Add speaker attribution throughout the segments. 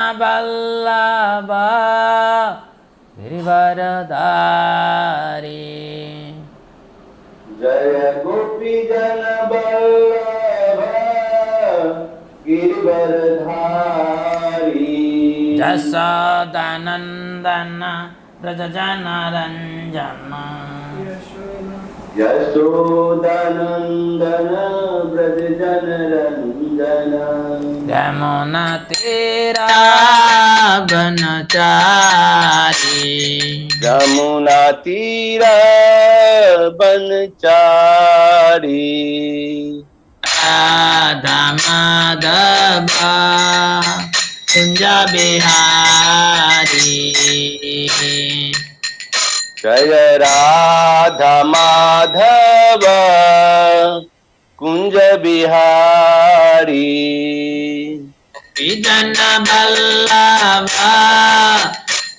Speaker 1: Vallabha Girivaradari
Speaker 2: Jaya Gopi Jana Vallabha Girivaradari
Speaker 1: Jasodanandana Brajajana Ranjana
Speaker 2: Yashodanandana Brajajana Ranjana
Speaker 1: Yamuna Tira Banachari
Speaker 2: Yamuna Tira Banachari
Speaker 1: Madhava Kunja Bihari
Speaker 2: Jaya Radha Madhava Kunja Bihari
Speaker 1: Vidana Ballava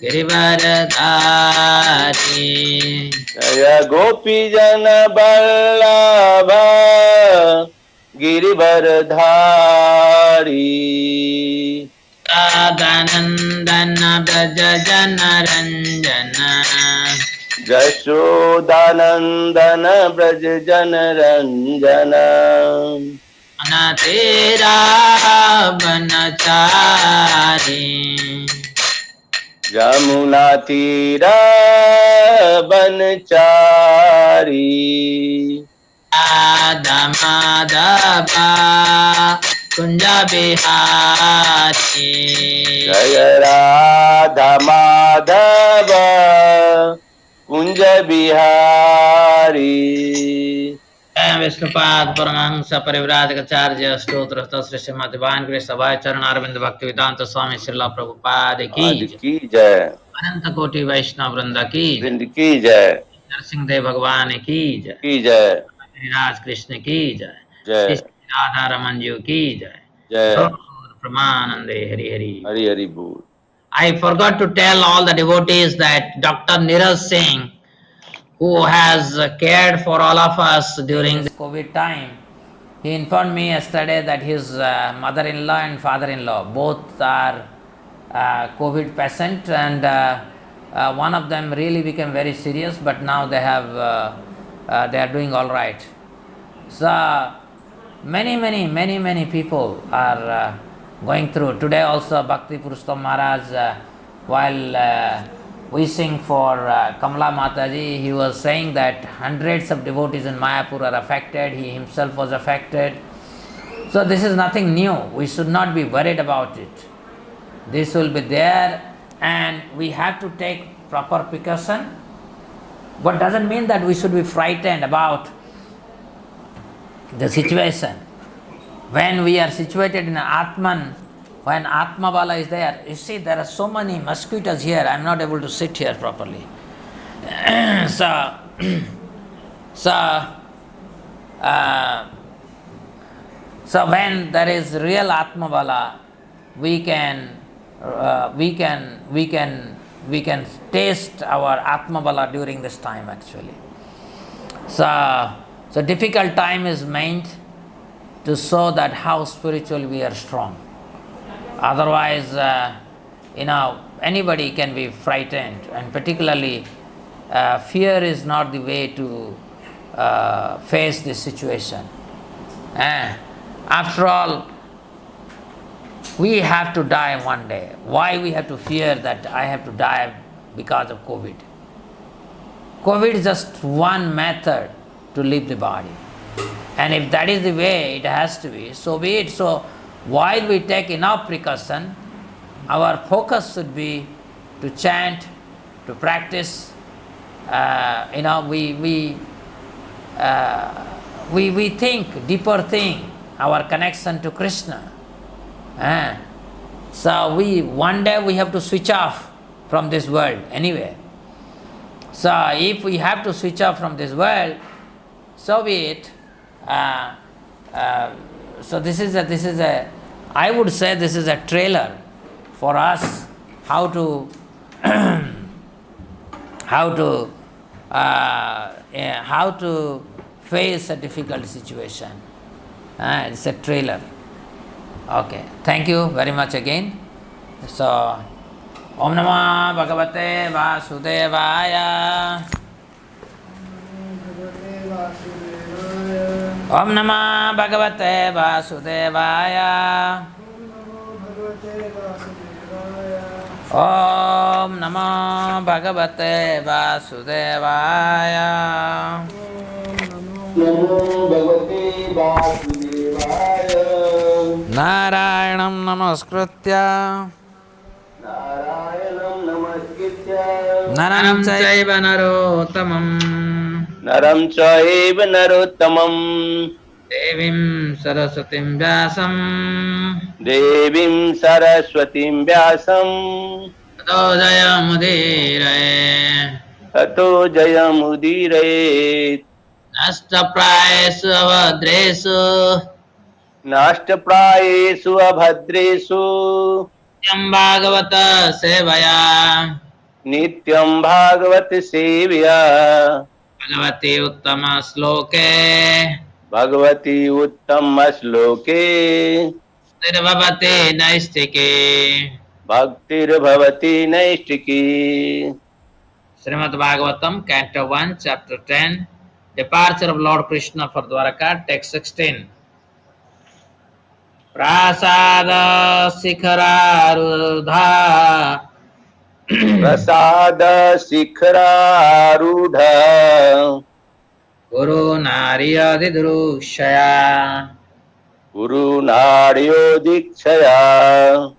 Speaker 1: Girivaradari
Speaker 2: Jaya Gopi Jana Vallabha Girivaradari
Speaker 1: Sadanandana Brajajana Ranjana
Speaker 2: Jashodanandana Brajajana Ranjana
Speaker 1: Anatera Banachari
Speaker 2: Yamuna Tira Banachari
Speaker 1: Madhava Kunja Bihari
Speaker 2: Jaya Radha Madhava Kunja Bihari
Speaker 1: Vishnupad Paramahansa Parivrajagacharya Stotra Sri Srimati Bhayan Krishna Bhai Charan Arvind Bhakti Vedanta Swami Srila Prabhupad
Speaker 2: Ad
Speaker 1: ki
Speaker 2: ki jai
Speaker 1: Ananta Koti Vaishnava Vrinda ki
Speaker 2: Vrind ki jai
Speaker 1: Narsingh Dev Bhagwan ki jai
Speaker 2: ki jai
Speaker 1: Raj Krishna ki jai
Speaker 2: jai
Speaker 1: Shri Radha Ramanju ki jai
Speaker 2: jai
Speaker 1: Pramanande Hari Hari.
Speaker 2: Hari Hari Bol.
Speaker 1: I forgot to tell all the devotees that Dr. Niraj Singh, who has cared for all of us during this COVID time, he informed me yesterday that his mother-in-law and father-in-law both are COVID patient, and one of them really became very serious, but now they are doing all right. So many people are going through. Today also Bhakti Purushottam Maharaj, while wishing for Kamala Mataji, he was saying that hundreds of devotees in Mayapur are affected. He himself was affected. So this is nothing new. We should not be worried about it. This will be there, and we have to take proper precaution. But doesn't mean that we should be frightened about the situation. When we are situated in Atman, when Atma bala is there, you see there are so many mosquitoes here, I am not able to sit here properly. So when there is real Atma bala, we can taste our Atma bala during this time actually. So difficult time is meant to show that how spiritual we are strong. Otherwise, anybody can be frightened, and particularly fear is not the way to face this situation. After all, we have to die one day. Why we have to fear that I have to die because of COVID? COVID is just one method to leave the body. And if that is the way it has to be, so be it. So while we take enough precaution, our focus should be to chant, to practice. We think deeper thing, our connection to Krishna. So one day we have to switch off from this world anyway. So if we have to switch off from this world, so be it. So this is a I would say this is a trailer for us how to face a difficult situation. It's a trailer. Okay, thank you very much again. So, Om Namah Bhagavate Vasudevaya. Om Namah Bhagavate Vasudevaya. Om Namah Bhagavate Vasudevaya.
Speaker 2: Namo Bhagavate Vasudevaya.
Speaker 1: Narayanam Namaskritya
Speaker 2: Narayanam Namaskritya
Speaker 1: Naram Chaiva Narottamam
Speaker 2: Naram Chaiva Narottamam
Speaker 1: Devim Saraswatim Vyasam
Speaker 2: Devim Saraswatim Vyasam
Speaker 1: Tato Jayamudire
Speaker 2: Tato Jayamudire
Speaker 1: Nashtaprayesu Avadresu
Speaker 2: Nashtaprayesu Abhadresu
Speaker 1: Nityam Bhagavata Sevaya
Speaker 2: Nityam Bhagavati Sevya
Speaker 1: Bhagavati Uttama Sloke
Speaker 2: Bhagavati Uttama Sloke
Speaker 1: Nirvavati Naistike
Speaker 2: Bhaktir Bhavati Naistiki.
Speaker 1: Srimad Bhagavatam, Canto 1, Chapter 10, Departure of Lord Krishna for Dwaraka, Text 16. Prasada Sikhararudha
Speaker 2: Prasada Sikhararudha
Speaker 1: Guru Nariyadidrushaya
Speaker 2: Guru Naryo Dikshaya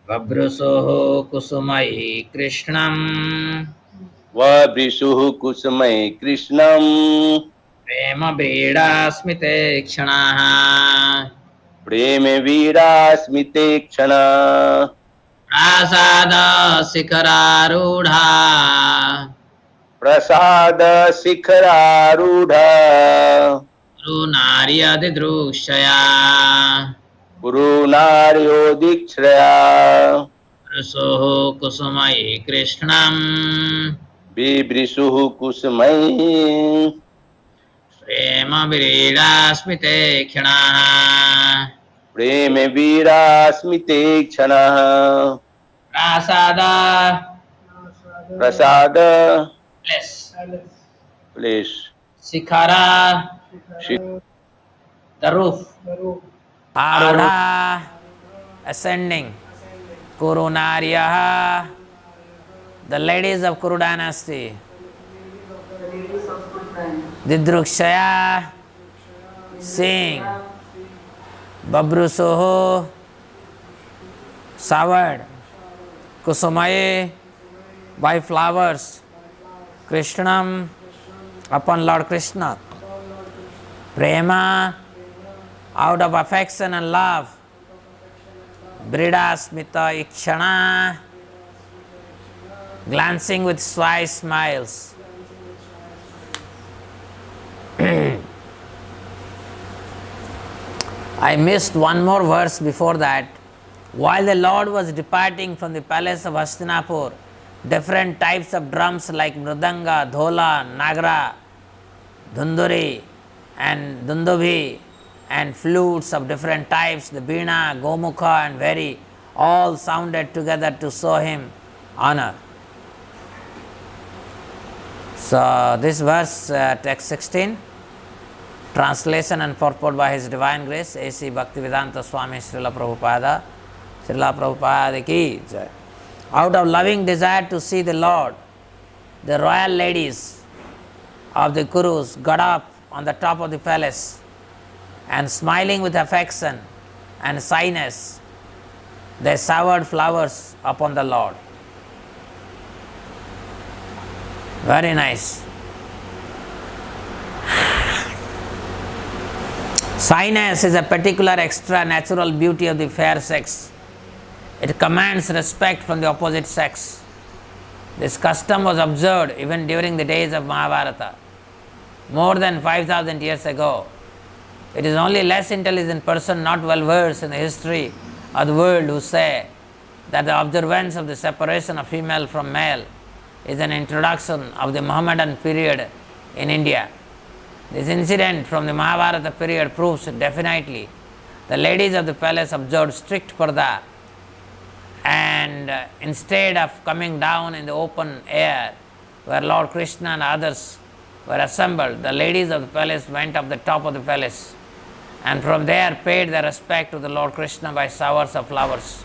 Speaker 1: Vabrusoho Kusumai Krishnam
Speaker 2: Vabrishuhu Kusumai Krishnam
Speaker 1: Prema Breda Smite Kshanaha
Speaker 2: Preme Veera Smite Kshana
Speaker 1: Prasada Sikhararudha
Speaker 2: Prasada Sikhararudha
Speaker 1: Guru Nariyadidrushaya
Speaker 2: Guru Naryo Dikshaya
Speaker 1: Vabrusoho Kusumai Krishnam
Speaker 2: Vibrishuhu Kusumai
Speaker 1: Prema Breda Smite Kshanaha
Speaker 2: Preme Veera Smite Kshana
Speaker 1: Prasada
Speaker 2: Prasada
Speaker 1: Bless
Speaker 2: Place
Speaker 1: Sikhara
Speaker 2: Shik
Speaker 1: the roof Arudha ascending Kurunaryaha the ladies of Kuru dynasty Didrukshaya seeing Babrusoho showered Kusumaye by flowers Krishnam upon Lord Krishna Prema out of affection and love Brida Smita Ikshana glancing with sly smiles I missed one more verse before that. While the Lord was departing from the palace of Hastinapur, different types of drums like mridanga, dhola, nagara, dhunduri and dhundubhi and flutes of different types, the veena, gomukha and veri, all sounded together to show him honor. So this verse, text 16, translation and purport by His Divine Grace, A.C. Bhaktivedanta Swami Srila Prabhupada, Srila Prabhupada ki jai. Out of loving desire to see the Lord, the royal ladies of the Kurus got up on the top of the palace and smiling with affection and shyness, they showered flowers upon the Lord. Very nice. Shyness is a particular extra natural beauty of the fair sex. It commands respect from the opposite sex. This custom was observed even during the days of Mahabharata, more than 5,000 years ago. It is only less intelligent person not well versed in the history of the world who say that the observance of the separation of female from male is an introduction of the Mohammedan period in India. This incident from the Mahabharata period proves definitely the ladies of the palace observed strict parda And instead of coming down in the open air where Lord Krishna and others were assembled, the ladies of the palace went up the top of the palace and from there paid their respect to the Lord Krishna by showers of flowers.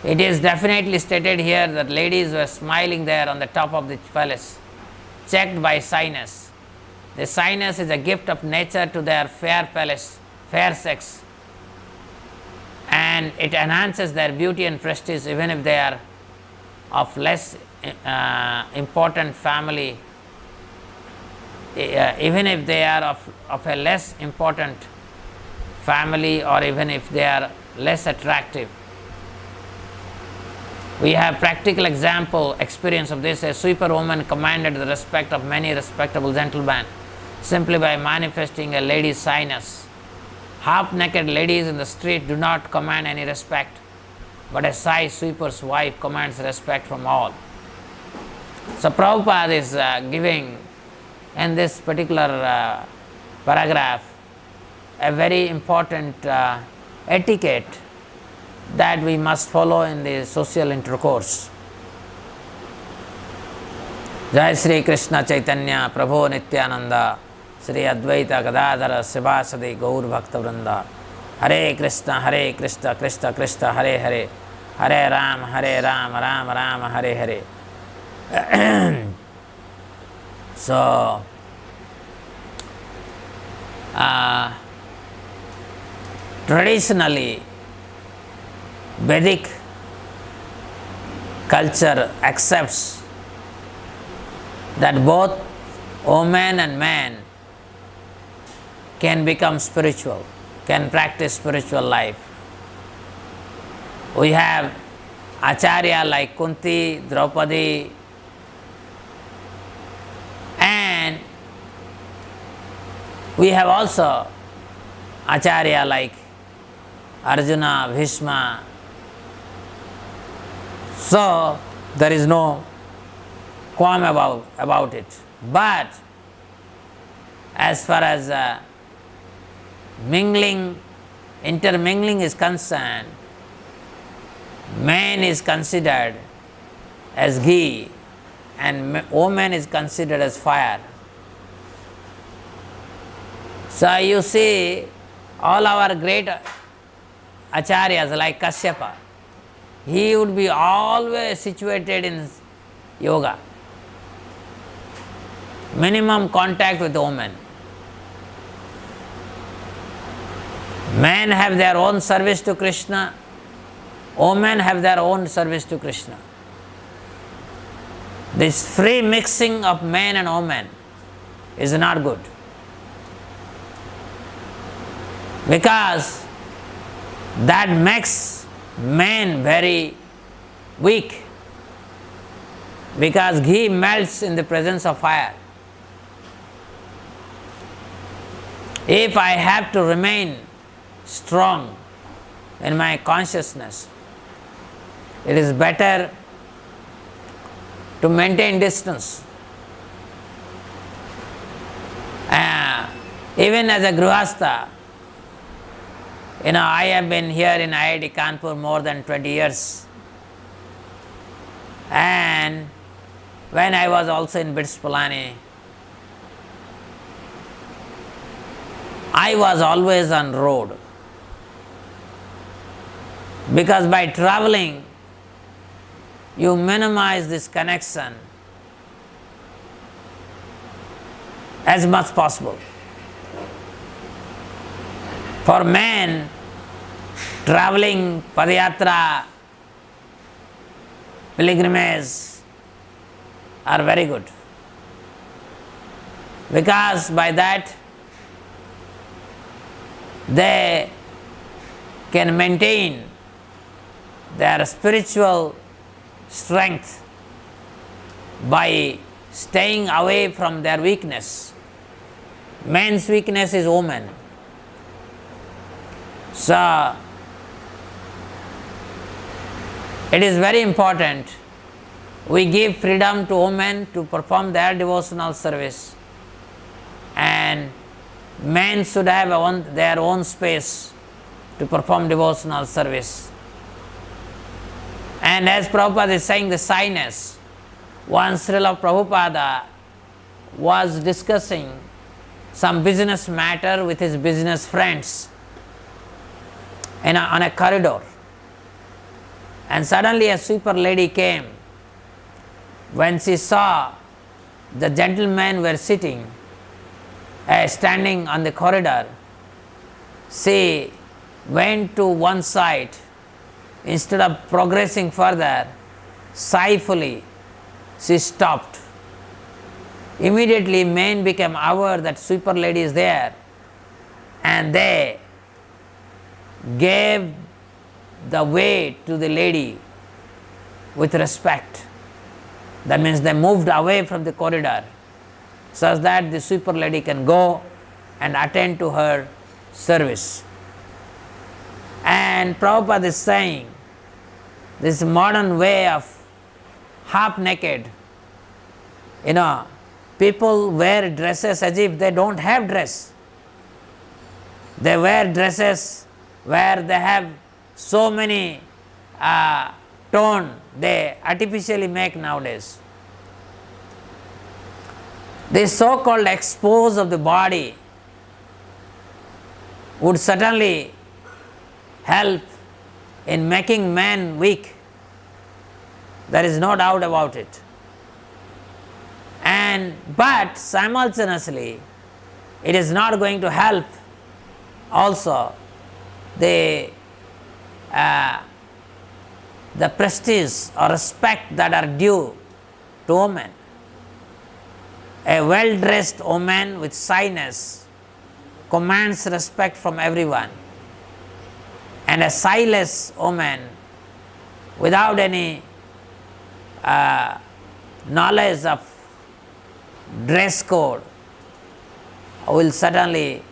Speaker 1: It is definitely stated here that ladies were smiling there on the top of the palace, checked by shyness. The shyness is a gift of nature to their fair palace, fair sex, and it enhances their beauty and prestige even if they are of less important family, even if they are of a less important family, or even if they are less attractive. We have practical experience of this. A sweeper woman commanded the respect of many respectable gentlemen simply by manifesting a lady's shyness. Half-naked ladies in the street do not command any respect, but a shy sweeper's wife commands respect from all. So Prabhupada is giving in this particular paragraph a very important etiquette that we must follow in the social intercourse. Jai Sri Krishna Chaitanya Prabhu Nityananda Sri Advaita Gadadhara Sivasadi Gaur Bhakta Vrinda. Hare Krishna Krishna Krishna Hare Hare, Hare Ram Ram Ram Hare Hare. So traditionally Vedic culture accepts that both woman and man can become spiritual, can practice spiritual life. We have acarya like Kunti, Draupadi, and we have also acarya like Arjuna, Bhishma. So there is no qualm about it. But as far as intermingling is concerned, man is considered as ghee and woman is considered as fire. So you see, all our great acaryas like Kashyapa, he would be always situated in yoga, minimum contact with women. Men have their own service to Krishna, women have their own service to Krishna. This free mixing of men and women is not good, because that makes men very weak, because ghee melts in the presence of fire. If I have to remain strong in my consciousness, it is better to maintain distance. Even as a grihastha, I have been here in IIT Kanpur more than 20 years. And when I was also in pilani, I was always on road, because by traveling you minimize this connection as much possible. For men, traveling, padayatra, pilgrimage are very good, because by that they can maintain their spiritual strength by staying away from their weakness. Man's weakness is woman. So it is very important we give freedom to women to perform their devotional service, and men should have their own space to perform devotional service. And as Prabhupada is saying, the shyness, once Srila Prabhupada was discussing some business matter with his business friends on a corridor, and suddenly a sweeper lady came. When she saw the gentlemen were standing on the corridor, she went to one side. Instead of progressing further, shyfully she stopped. Immediately men became aware that sweeper lady is there, and they gave the way to the lady with respect. That means they moved away from the corridor such that the sweeper lady can go and attend to her service. And Prabhupada is saying, this modern way of half naked, people wear dresses as if they don't have dress. They wear dresses where they have so many tone they artificially make nowadays. This so-called expose of the body would certainly help in making man weak. There is no doubt about it. But simultaneously, it is not going to help also the prestige or respect that are due to women. A well-dressed woman with shyness commands respect from everyone, and a shyless woman without any knowledge of dress code will certainly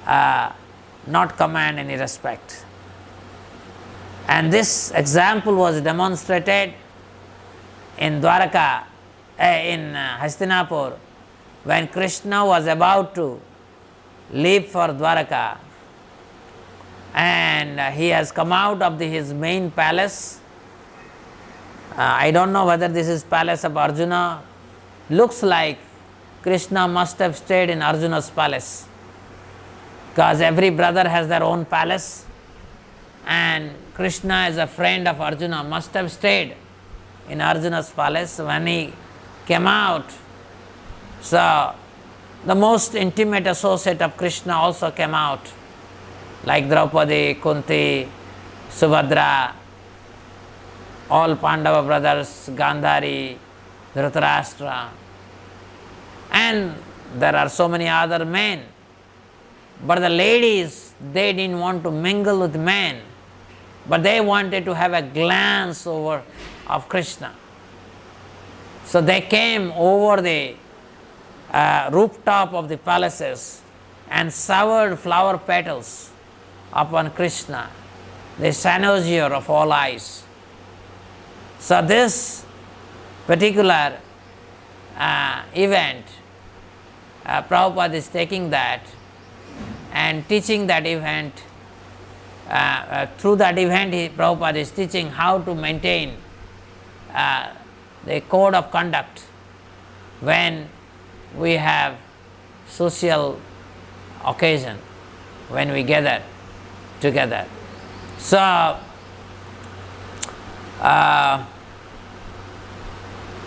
Speaker 1: not command any respect. And this example was demonstrated in dwaraka, in Hastinapur, when Krishna was about to leave for dwaraka, and he has come out of his main palace. I don't know whether this is palace of Arjuna. Looks like Krishna must have stayed in Arjuna's palace, because every brother has their own palace, and Krishna, as a friend of Arjuna, must have stayed in Arjuna's palace. When he came out, so the most intimate associate of Krishna also came out, like Draupadi, Kunti, Subhadra, all Pandava brothers, Gandhari, Dhritarashtra, and there are so many other men. But the ladies, they didn't want to mingle with men, but they wanted to have a glance over of Krishna. So they came over the rooftop of the palaces and showered flower petals upon Krishna, the cynosure of all eyes. So this particular event, Prabhupada is taking that and teaching that event. Through that event, Prabhupada is teaching how to maintain the code of conduct when we have social occasion, when we gather together. So,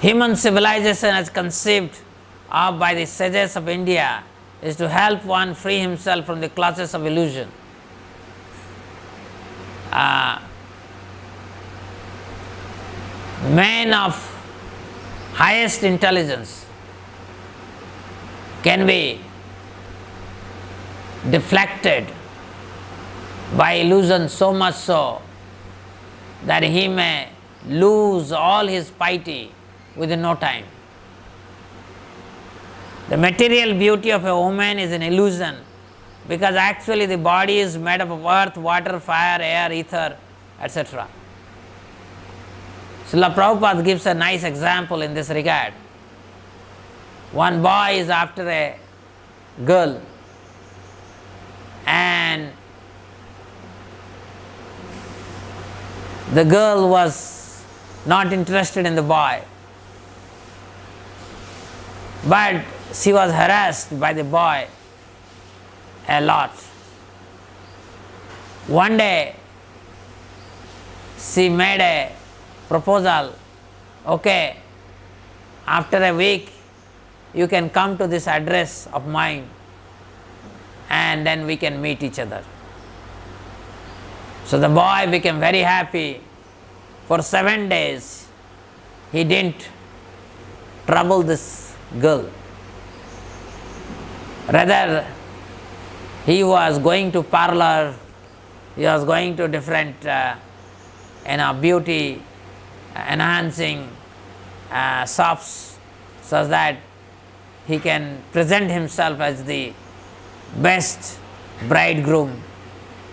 Speaker 1: human civilization as conceived of by the sages of India is to help one free himself from the clutches of illusion. Men of highest intelligence can be deflected by illusion so much so that he may lose all his piety within no time. The material beauty of a woman is an illusion, because actually the body is made up of earth, water, fire, air, ether, etc. Srila Prabhupada gives a nice example in this regard. One boy is after a girl, and the girl was not interested in the boy. But she was harassed by the boy a lot. One day she made a proposal, okay, after a week you can come to this address of mine and then we can meet each other. So the boy became very happy. For 7 days he didn't trouble this girl. Rather, he was going to parlor, he was going to different beauty enhancing shops, so that he can present himself as the best bridegroom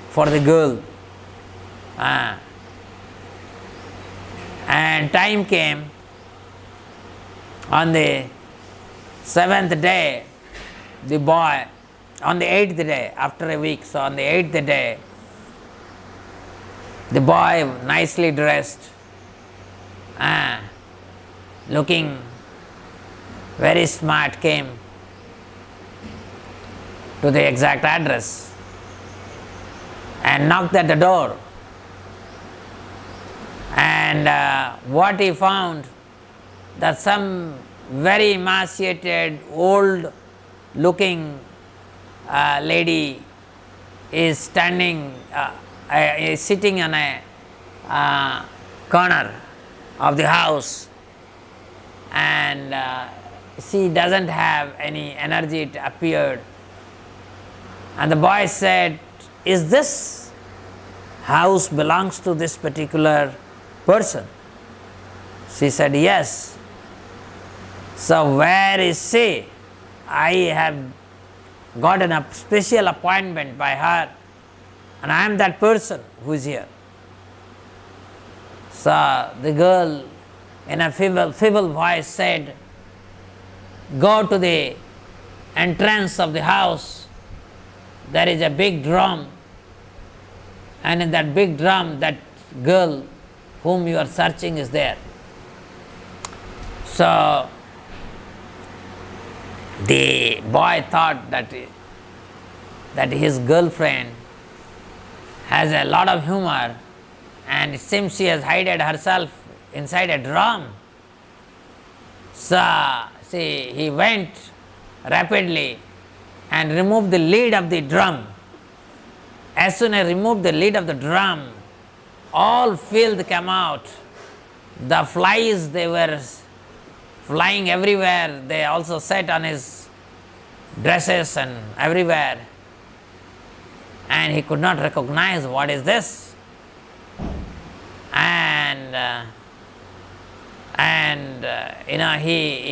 Speaker 1: for the girl. And time came. On the 7th day, the boy, on the 8th day, after a week, so on the 8th day, the boy, nicely dressed, looking very smart, came to the exact address and knocked at the door. And what he found, that some very emaciated, old looking lady is standing, is sitting on a corner of the house, and she doesn't have any energy, it appeared. And the boy said, "Is this house belongs to this particular person?" She said, "Yes." "So where is she? I have gotten a special appointment by her, and I am that person who is here." So the girl, in a feeble voice, said, "Go to the entrance of the house. There is a big drum, and in that big drum, that girl whom you are searching is there." So the boy thought that his girlfriend has a lot of humor, and it seems she has hidden herself inside a drum. So he went rapidly and removed the lid of the drum. As soon as he removed the lid of the drum, all filth came out. The flies, they were flying everywhere. They also sat on his dresses and everywhere. And he could not recognize what is this.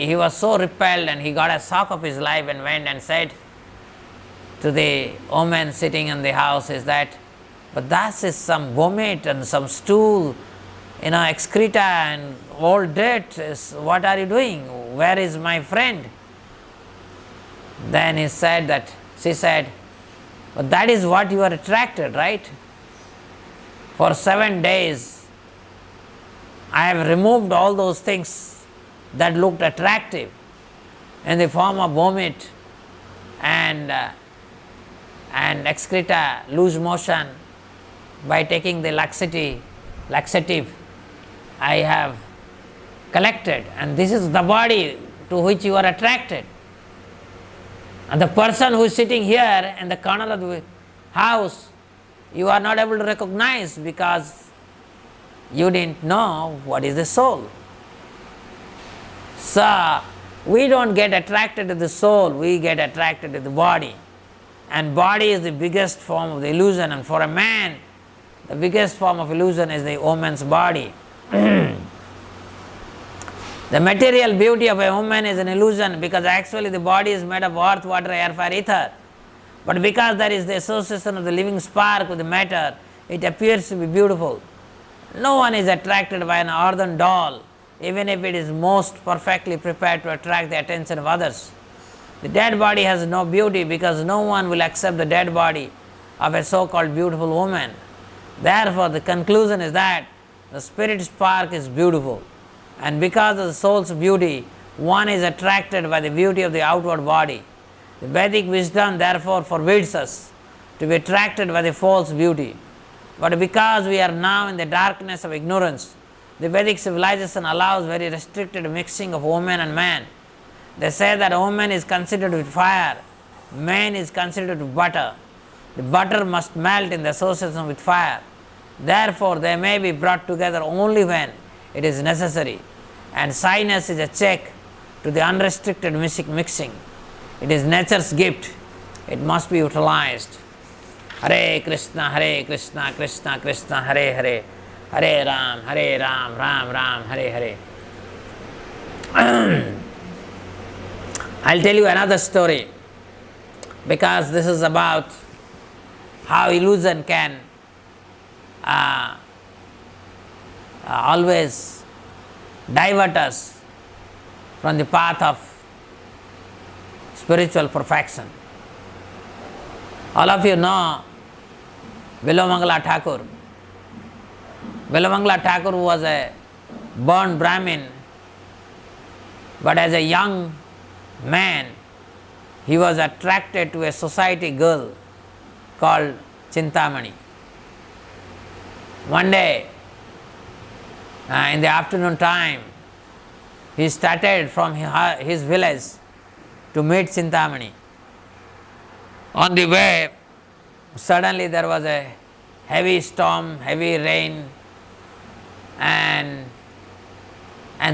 Speaker 1: He was so repelled, and he got a shock of his life and went and said to the woman sitting in the house, is that, "But that is some vomit and some stool, excreta and old dirt. What are you doing? Where is my friend?" Then she said, "But that is what you are attracted, right? For 7 days, I have removed all those things that looked attractive in the form of vomit and excreta, loose motion, by taking the laxative I have collected, and this is the body to which you are attracted. And the person who is sitting here in the corner of the house, you are not able to recognize because you didn't know what is the soul." So we don't get attracted to the soul, we get attracted to the body. And body is the biggest form of the illusion, and for a man, the biggest form of illusion is the woman's body. The material beauty of a woman is an illusion, because actually the body is made of earth, water, air, fire, ether. But because there is the association of the living spark with the matter, it appears to be beautiful. No one is attracted by an earthen doll, even if it is most perfectly prepared to attract the attention of others. The dead body has no beauty, because no one will accept the dead body of a so-called beautiful woman. Therefore, the conclusion is that the spirit spark is beautiful, and because of the soul's beauty, one is attracted by the beauty of the outward body. The Vedic wisdom therefore forbids us to be attracted by the false beauty. But because we are now in the darkness of ignorance, the Vedic civilization allows very restricted mixing of woman and man. They say that woman is considered with fire, man is considered with butter. The butter must melt in the association with fire. Therefore, they may be brought together only when it is necessary. And shyness is a check to the unrestricted mixing. It is nature's gift. It must be utilized. Hare Krishna, Krishna Krishna, Hare Hare, Hare Ram, Ram Ram, Hare Hare. I'll tell you another story, because this is about how illusion can always divert us from the path of spiritual perfection. All of you know Vilomangala Thakur. Vilomangala Thakur was a born Brahmin, but as a young man, he was attracted to a society girl called Chintamani. One day, in the afternoon time, he started from his village to meet Chintamani. On the way, suddenly there was a heavy storm, heavy rain, and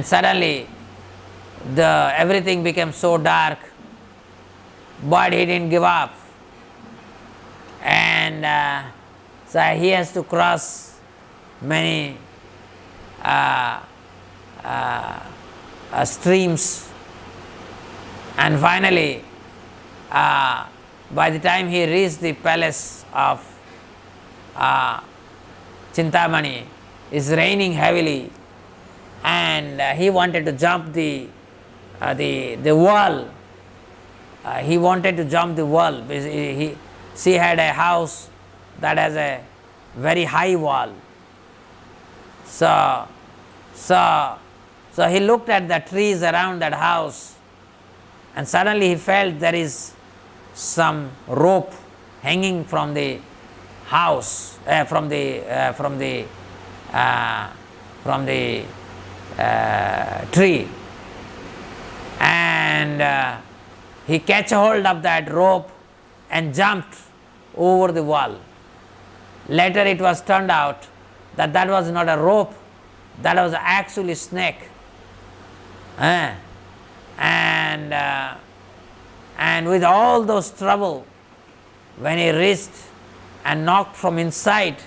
Speaker 1: suddenly everything became so dark, but he didn't give up. And so he has to cross many streams, and finally, by the time he reached the palace of Chintamani, it's raining heavily, and he wanted to jump the wall. He wanted to jump the wall. She had a house that has a very high wall. So he looked at the trees around that house, and suddenly he felt there is some rope hanging from the house, from the tree, and he catch hold of that rope and jumped over the wall. Later it was turned out that that was not a rope, that was actually snake. And with all those trouble, when he reached and knocked from inside,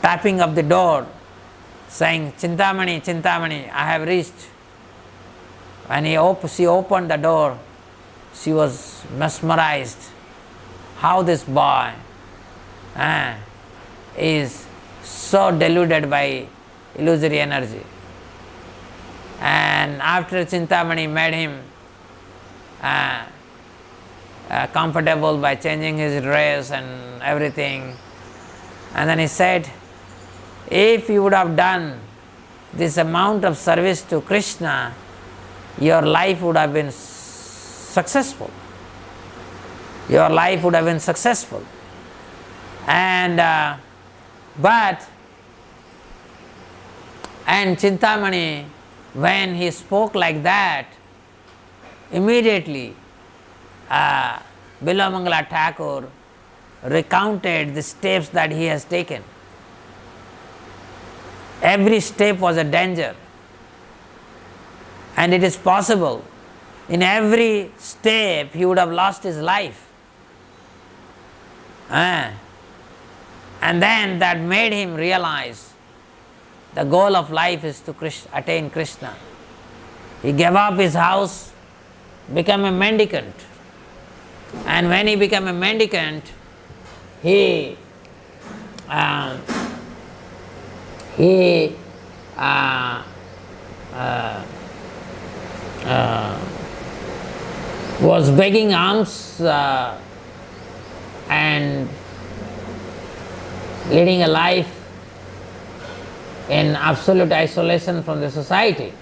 Speaker 1: tapping up the door, saying, "Chintamani, Chintamani, I have reached." When she opened the door, she was mesmerized. How this boy is so deluded by illusory energy. And after Chintamani made him comfortable by changing his dress and everything, and then he said, if you would have done this amount of service to Krishna, your life would have been successful. Your life would have been successful. And Chintamani, when he spoke like that, immediately Vilomangala Thakur recounted the steps that he has taken. Every step was a danger, and it is possible in every step he would have lost his life. And then that made him realize the goal of life is to attain Krishna. He gave up his house, became a mendicant. And when he became a mendicant, he was begging alms and leading a life in absolute isolation from the society.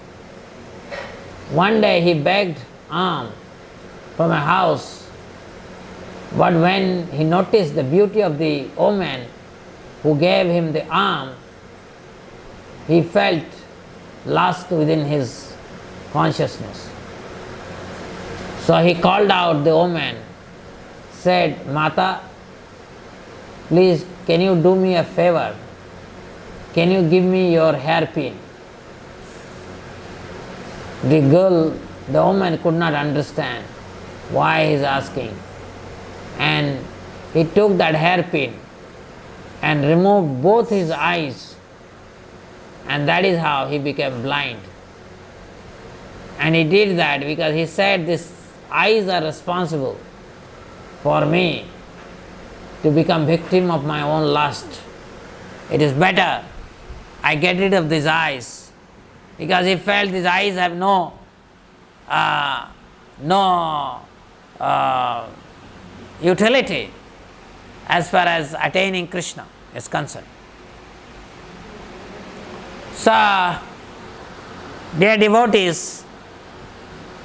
Speaker 1: One day he begged alms from a house, but when he noticed the beauty of the woman who gave him the alms, he felt lost within his consciousness. So he called out the woman, said, "Mata, please can you do me a favor? Can you give me your hairpin?" The woman could not understand why he is asking. And he took that hairpin and removed both his eyes, and that is how he became blind. And he did that because he said, these eyes are responsible for me to become victim of my own lust. It is better I get rid of these eyes, because he felt these eyes have no utility as far as attaining Krishna is concerned. So, dear devotees,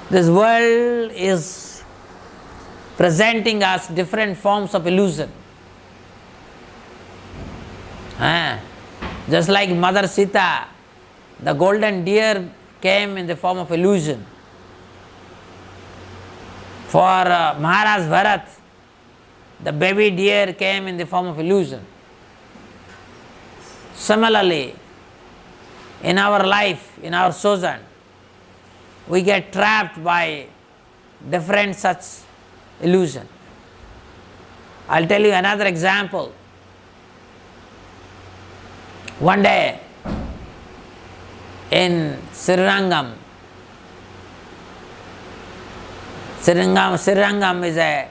Speaker 1: this world is presenting us different forms of illusion. Just like Mother Sita, the golden deer came in the form of illusion. For Maharaj Bharat, the baby deer came in the form of illusion. Similarly, in our life, in our sojourn, we get trapped by different such illusion. I'll tell you another example. One day in Srirangam is a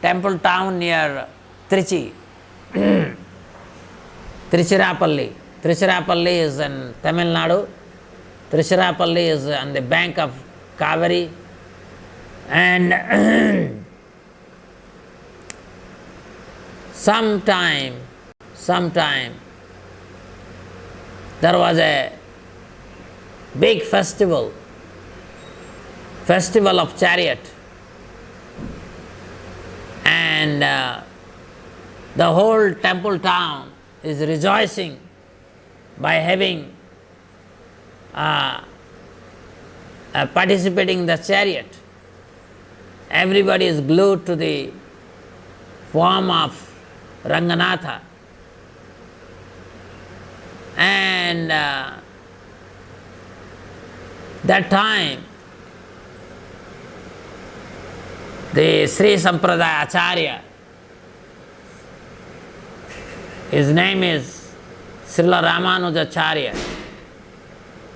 Speaker 1: temple town near Trichy, Tiruchirappalli. Tiruchirappalli is in Tamil Nadu. Tiruchirappalli is on the bank of Kaveri, and sometime there was a big festival of chariot, and the whole temple town is rejoicing by having participating in the chariot. Everybody is glued to the form of Ranganatha, and that time the Sri Sampradaya Acarya, his name is Srila Ramanujacharya,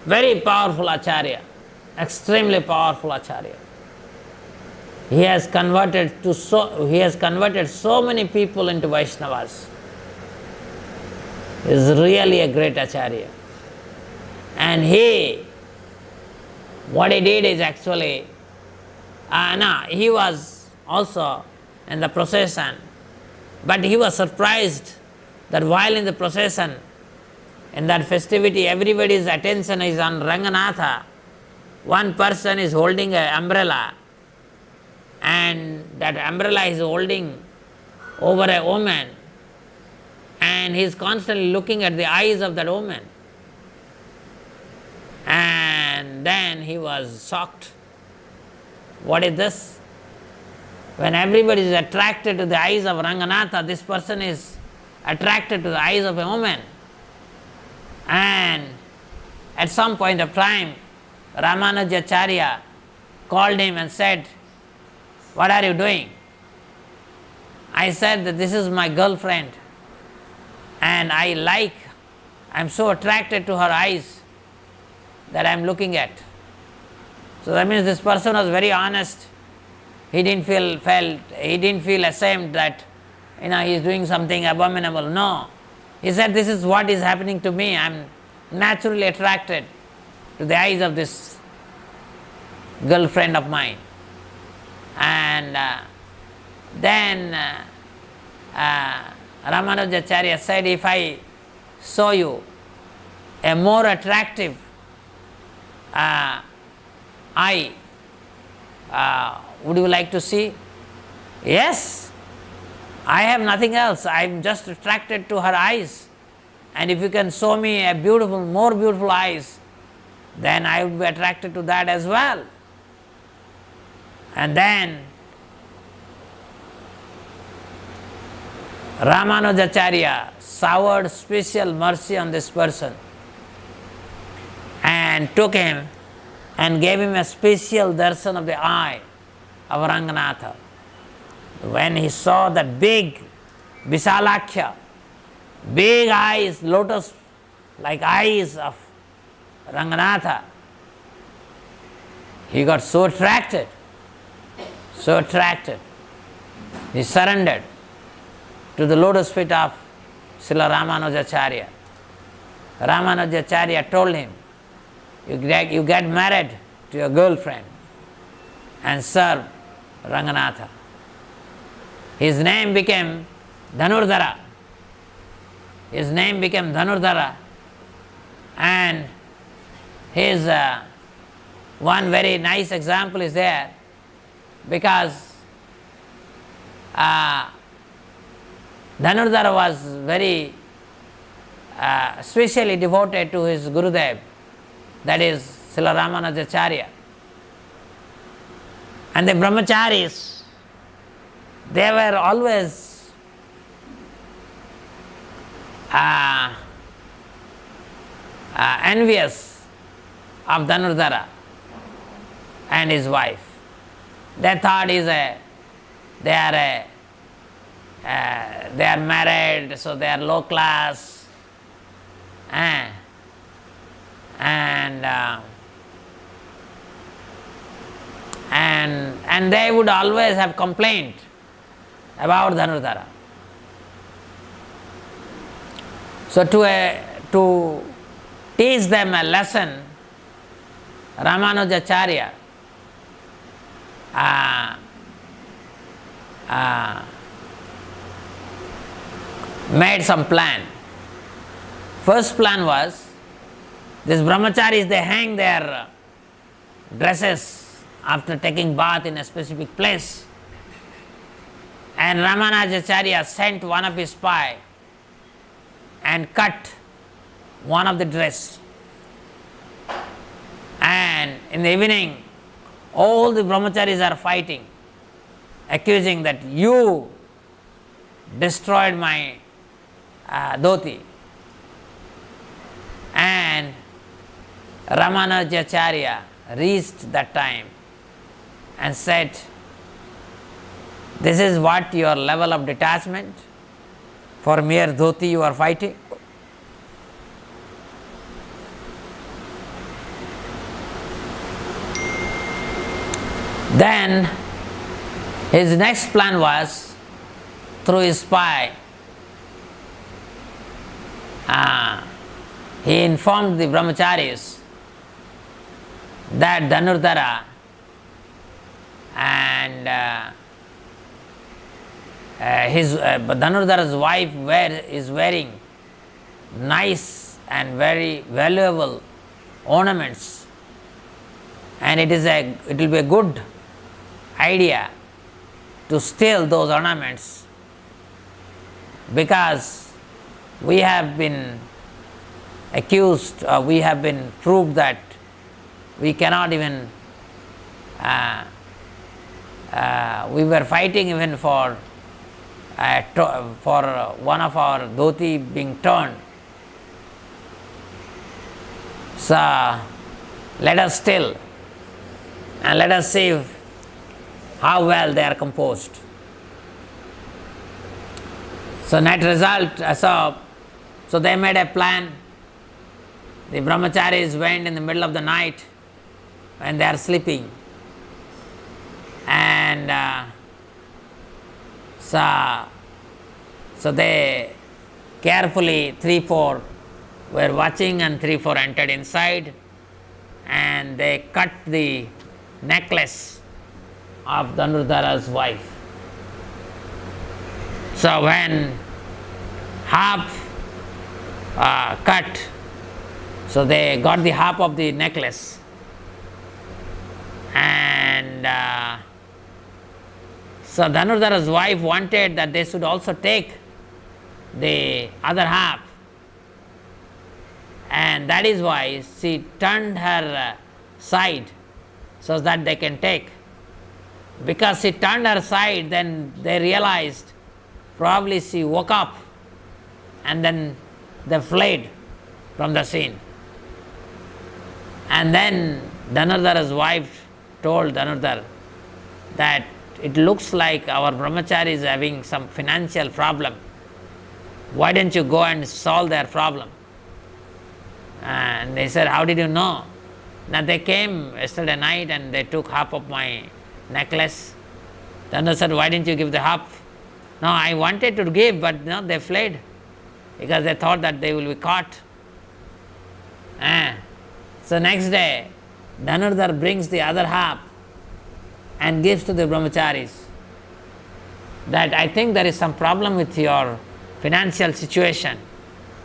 Speaker 1: very powerful Acharya, extremely powerful Acharya. He has converted so many people into Vaishnavas. He is really a great Acharya. And what he did is actually, he was also in the procession, but he was surprised that while in the procession, in that festivity, everybody's attention is on Ranganatha. One person is holding an umbrella, and that umbrella is holding over a woman, and he is constantly looking at the eyes of that woman. And then he was shocked. What is this? When everybody is attracted to the eyes of Ranganatha, this person is attracted to the eyes of a woman. And at some point of time, Ramanujacharya called him and said, "What are you doing?" I said that this is my girlfriend, and I'm so attracted to her eyes that I'm looking at. So that means this person was very honest. He didn't feel ashamed that he is doing something abominable. No. He said, this is what is happening to me. I'm naturally attracted to the eyes of this girlfriend of mine. And then Ramanujacharya said, if I show you a more attractive eye, would you like to see? Yes, I have nothing else. I am just attracted to her eyes. And if you can show me a beautiful, more beautiful eyes, then I would be attracted to that as well. And then Ramanujacharya showered special mercy on this person and took him and gave him a special darshan of the eye of Ranganatha. When he saw that big Visalakya, big eyes, lotus like eyes of Ranganatha, he got so attracted. He surrendered to the lotus feet of Srila Ramanujacharya. Ramanujacharya told him, you get married to your girlfriend and serve Ranganatha. His name became Dhanurdhara. And his one very nice example is there, because Dhanurdhara was very specially devoted to his Gurudev, that is Srila Ramanujacharya. And the brahmacharis, they were always envious of Dhanurdhara and his wife. They thought they are married, so they are low class, and they would always have complaint about Dhanurdhara. So to teach them a lesson, Ramanujacharya made some plan. First plan was, these brahmacharis, they hang their dresses after taking bath in a specific place. And Ramanujacharya sent one of his spy and cut one of the dress. And in the evening, all the brahmacharis are fighting, accusing that you destroyed my dhoti. And Ramanujacharya reached that time and said, this is what your level of detachment, for mere dhoti you are fighting. Then his next plan was, through his spy, he informed the brahmacharis that Dhanurdhara and Dhanurdhara's wife is wearing nice and very valuable ornaments, and it will be a good idea to steal those ornaments, because we have been accused, we have been proved that we cannot even, we were fighting even for one of our dhoti being torn. So let us steal and let us see how well they are composed. So net result, so they made a plan. The brahmacharis went in the middle of the night when they are sleeping, and so they carefully, 3-4 were watching, and 3-4 entered inside, and they cut the necklace of Dhanurdhara's wife. So when half cut. So they got the half of the necklace, and so Dhanurdhara's wife wanted that they should also take the other half, and that is why she turned her side so that they can take. Because she turned her side, then they realized probably she woke up, and then they fled from the scene. And then Dhanurdhara's wife told Dhanurdhar that it looks like our brahmachari is having some financial problem. Why don't you go and solve their problem? And they said, how did you know? Now they came yesterday night and they took half of my necklace. Dhanurdhar said, why didn't you give the half? No, I wanted to give, but no, they fled because they thought that they will be caught. So next day, Dhanurdhar brings the other half and gives to the brahmacharis that I think there is some problem with your financial situation.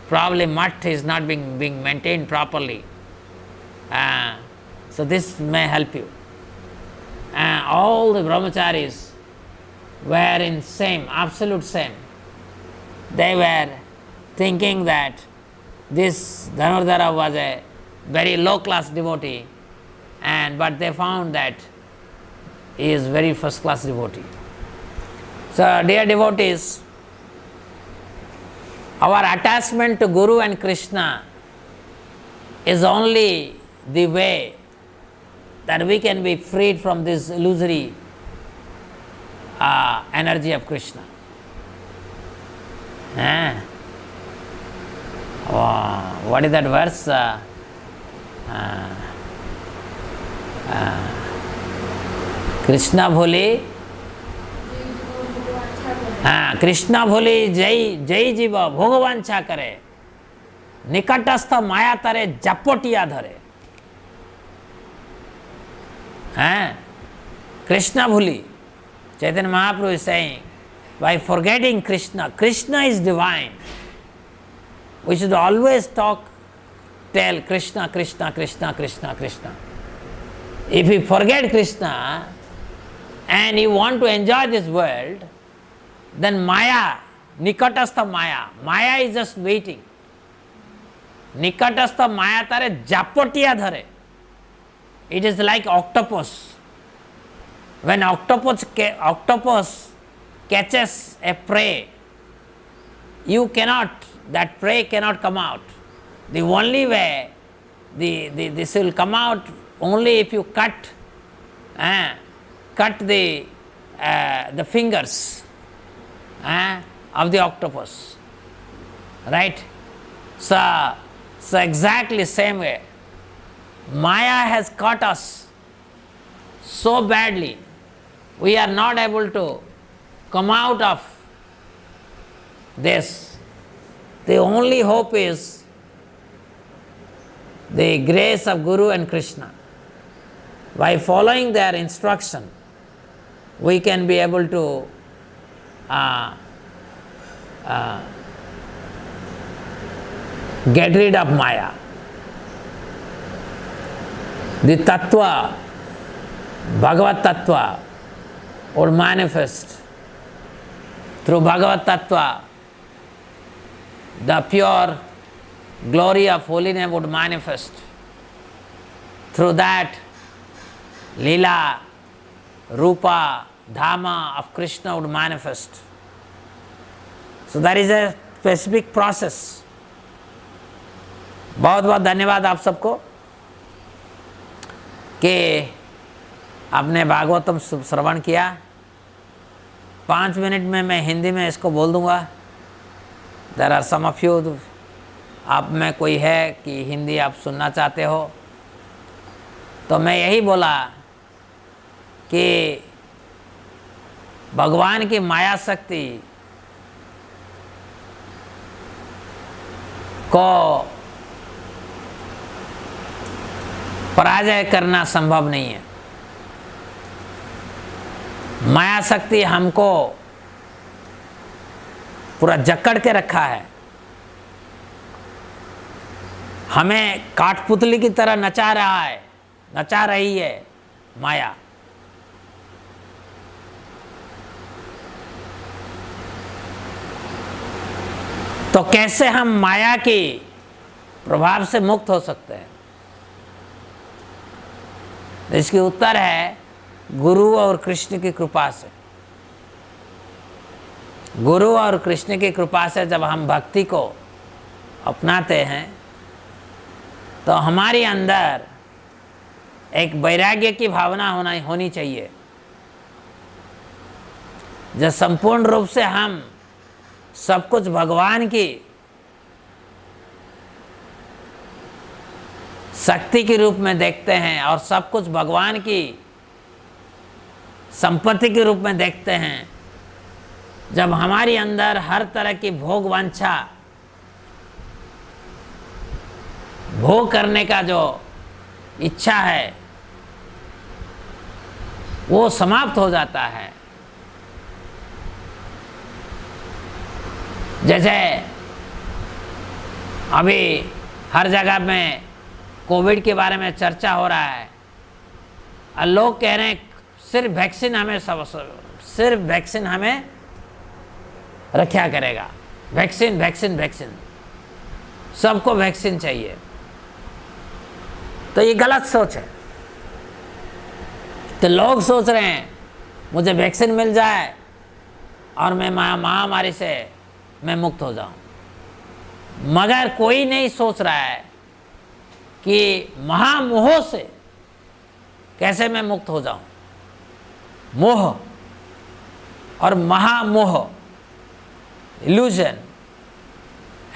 Speaker 1: Probably mutt is not being maintained properly. So this may help you. All the brahmacharis were in same, absolute same. They were thinking that this Dhanurdhara was a very low class devotee, but they found that he is very first class devotee. So dear devotees, our attachment to Guru and Krishna is only the way that we can be freed from this illusory energy of Krishna. What is that verse? Krishna भोले कृष्णा भोले जय जय जीव भोगवांछा करे निकटस्थ माया तरे जपोटिया धरे. Krishna Bhuli, Chaitanya Mahaprabhu is saying, by forgetting Krishna, Krishna is divine. We should always tell Krishna, Krishna, Krishna, Krishna, Krishna. If you forget Krishna and you want to enjoy this world, then Maya, Nikatastha Maya, Maya is just waiting. Nikatastha Maya tare japotiya dhare. It is like octopus. When octopus catches a prey, that prey cannot come out. The only way this will come out only if you cut the fingers of the octopus, right? So exactly same way, Maya has caught us so badly, we are not able to come out of this. The only hope is the grace of Guru and Krishna. By following their instruction, we can be able to get rid of Maya. The Tattva, Bhagavad Tattva would manifest. Through Bhagavad Tattva, the pure glory of holy name would manifest. Through that, Lila, Rupa, Dhamma of Krishna would manifest. So there is a specific process. बहुत बहुत धन्यवाद आप सबको कि आपने भागवतम श्रवण किया. 5 minute में मैं हिंदी में इसको बोल दूंगा. There are some of you, आप में कोई है कि हिंदी आप सुनना चाहते हो, तो मैं यही बोला कि भगवान की माया शक्ति को पराजय करना संभव नहीं है. माया शक्ति हमको पूरा जकड़ के रखा है. हमें काठपुतली की तरह नचा रहा है, नचा रही है माया। तो कैसे हम माया के प्रभाव से मुक्त हो सकते हैं? इसकी उत्तर है गुरु और कृष्ण की कृपा से। गुरु और कृष्ण की कृपा से जब हम भक्ति को अपनाते हैं तो हमारे अंदर एक वैराग्य की भावना होनी चाहिए, जो संपूर्ण रूप से हम सब कुछ भगवान की शक्ति के रूप में देखते हैं और सब कुछ भगवान की संपत्ति के रूप में देखते हैं। जब हमारे अंदर हर तरह की भोग वांछा, भोग करने का जो इच्छा है वो समाप्त हो जाता है। जैसे अभी हर जगह में कोविड के बारे में चर्चा हो रहा है और लोग कह रहे हैं सिर्फ वैक्सीन हमें रक्षा करेगा। वैक्सीन वैक्सीन वैक्सीन, सबको वैक्सीन चाहिए। तो ये गलत सोच है। तो लोग सोच रहे हैं मुझे वैक्सीन मिल जाए और मैं महामारी से मैं मुक्त हो जाऊं, मगर कोई नहीं सोच रहा है कि महामोह से कैसे मैं मुक्त हो जाऊं। मोह और महामोह, इल्यूजन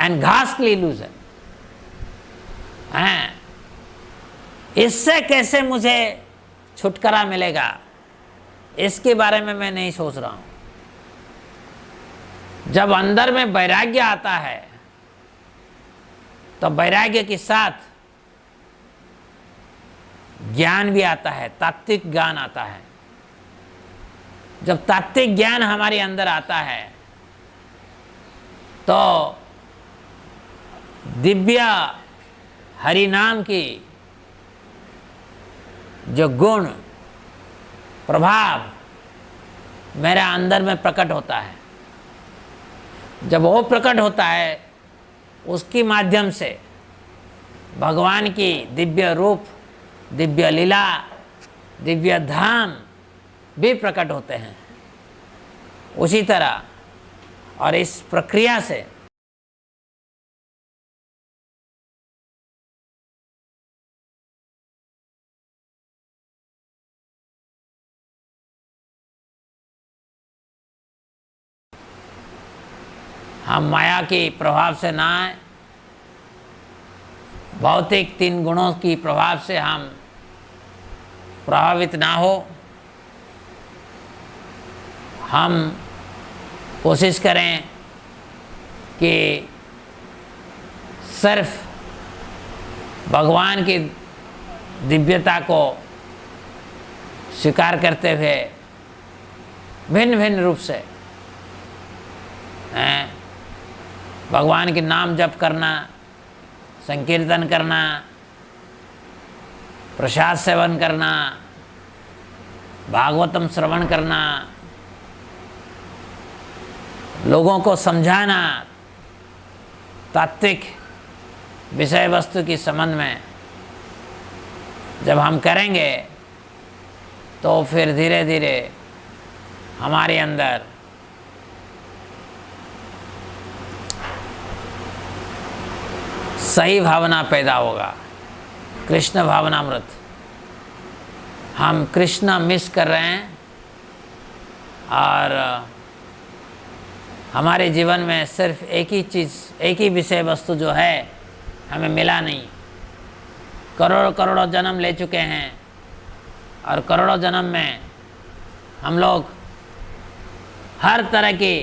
Speaker 1: एंड घास्टली इल्यूजन, इससे कैसे मुझे छुटकारा मिलेगा, इसके बारे में मैं नहीं सोच रहा हूं। जब अंदर में वैराग्य आता है तो वैराग्य के साथ ज्ञान भी आता है, तात्विक ज्ञान आता है। जब तात्विक ज्ञान हमारे अंदर आता है तो दिव्य हरि नाम की जो गुण प्रभाव मेरे अंदर में प्रकट होता है। जब वो प्रकट होता है उसके माध्यम से भगवान की दिव्य रूप, दिव्य लीला, दिव्य धाम भी प्रकट होते हैं। उसी तरह और इस प्रक्रिया से हम माया के प्रभाव से ना आए, भौतिक तीन गुणों की प्रभाव से हम प्रभावित ना हो। हम कोशिश करें कि सिर्फ भगवान की दिव्यता को स्वीकार करते हुए भिन्न भिन्न रूप से भगवान के नाम जप करना, संकीर्तन करना, प्रसाद सेवन करना, भागवतम श्रवण करना, लोगों को समझाना तात्विक विषय वस्तु के संबंध में जब हम करेंगे तो फिर धीरे धीरे हमारे अंदर सही भावना पैदा होगा, कृष्ण भावनामृत। हम कृष्ण मिस कर रहे हैं और हमारे जीवन में सिर्फ एक ही चीज़, एक ही विषय वस्तु जो है हमें मिला नहीं। करोड़ों करोड़ों जन्म ले चुके हैं और करोड़ों जन्म में हम लोग हर तरह की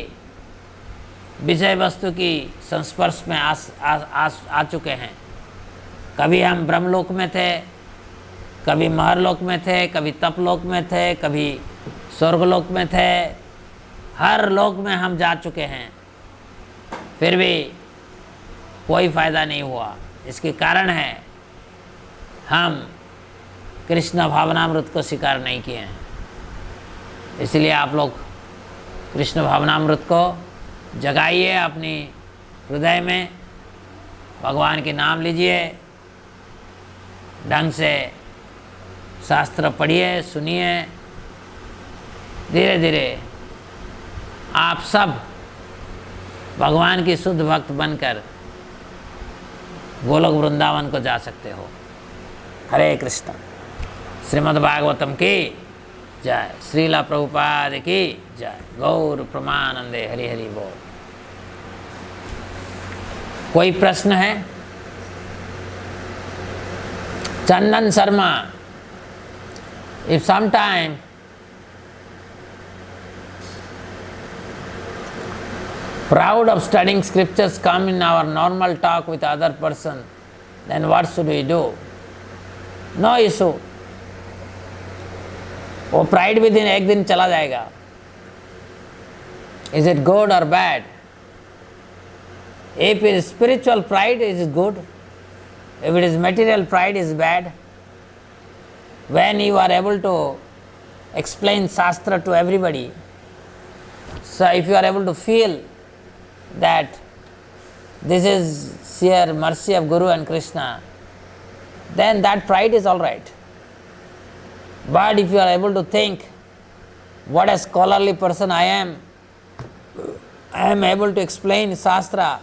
Speaker 1: विषय वस्तु की संस्पर्श में आ चुके हैं। कभी हम ब्रह्मलोक में थे, कभी महरलोक में थे, कभी तपलोक में थे, कभी स्वर्गलोक में थे। हर लोक में हम जा चुके हैं, फिर भी कोई फ़ायदा नहीं हुआ। इसके कारण है हम कृष्ण भावनामृत को स्वीकार नहीं किए हैं। इसलिए आप लोग कृष्ण भावनामृत को जगाइए अपनी हृदय में, भगवान के नाम लीजिए, ढंग से शास्त्र पढ़िए, सुनिए। धीरे धीरे आप सब भगवान की शुद्ध भक्त बनकर गोलोक वृंदावन को जा सकते हो। हरे कृष्ण। श्रीमद् भागवतम की जय। श्रीला प्रभुपाद की जय। गौर प्रमानंदे। हरि हरि बोल। कोई प्रश्न है? चंदन Sharma, if sometime proud of studying scriptures come in our normal talk with other person, then what should we do? No issue. वो प्राइड विद इन एक दिन चला जाएगा। Is it good or bad? If it is spiritual pride, it is good. If it is material pride, it is bad. When you are able to explain Shastra to everybody, so if you are able to feel that this is sheer mercy of Guru and Krishna, then that pride is all right. But if you are able to think, what a scholarly person I am able to explain Shastra,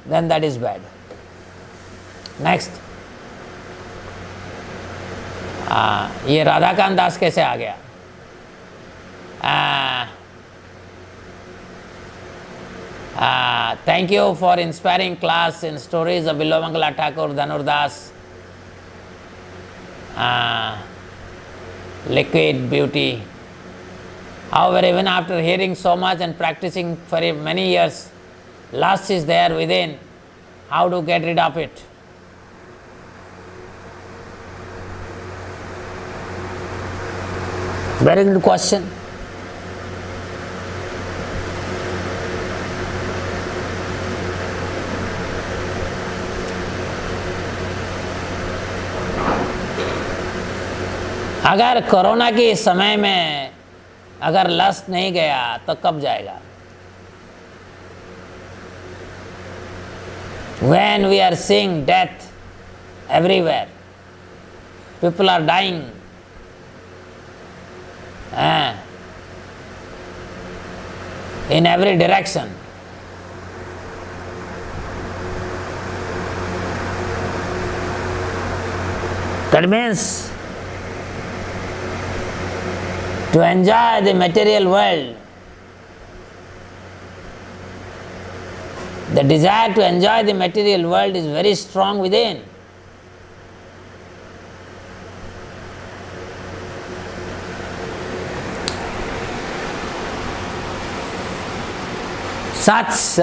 Speaker 1: then that is bad. Next. ये राधाकांत दास कैसे आ गया? Thank you for inspiring class in stories of Bilwamangala Thakur, Dhanurdas, liquid beauty. However, even after hearing so much and practicing for many years, lust is there within. How to get rid of it? Very good question. अगर corona के समय में अगर lust नहीं गया तो कब जाएगा? When we are seeing death everywhere, people are dying. In every direction. That means to enjoy the material world, the desire to enjoy the material world is very strong within. Such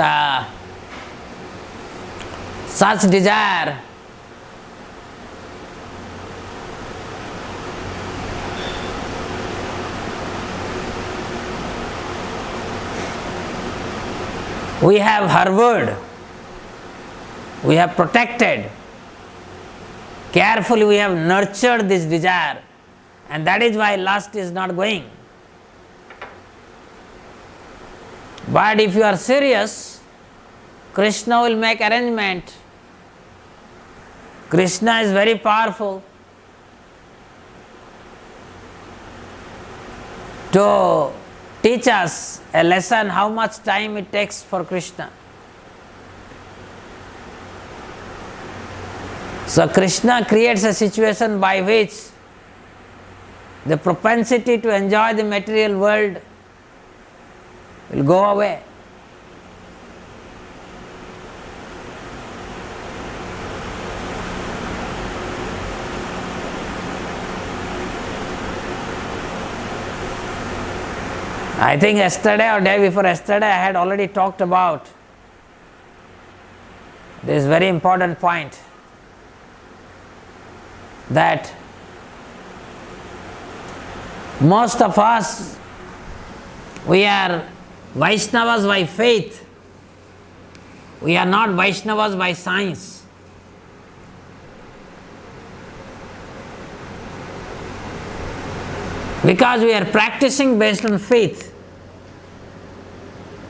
Speaker 1: desire we have harbored, we have protected, carefully we have nurtured this desire, and that is why lust is not going. But if you are serious, Krishna will make arrangement. Krishna is very powerful to teach us a lesson how much time it takes for Krishna. So Krishna creates a situation by which the propensity to enjoy the material world will go away. I think yesterday or day before yesterday I had already talked about this very important point, that most of us, we are Vaishnavas by faith. We are not Vaishnavas by science. Because we are practicing based on faith.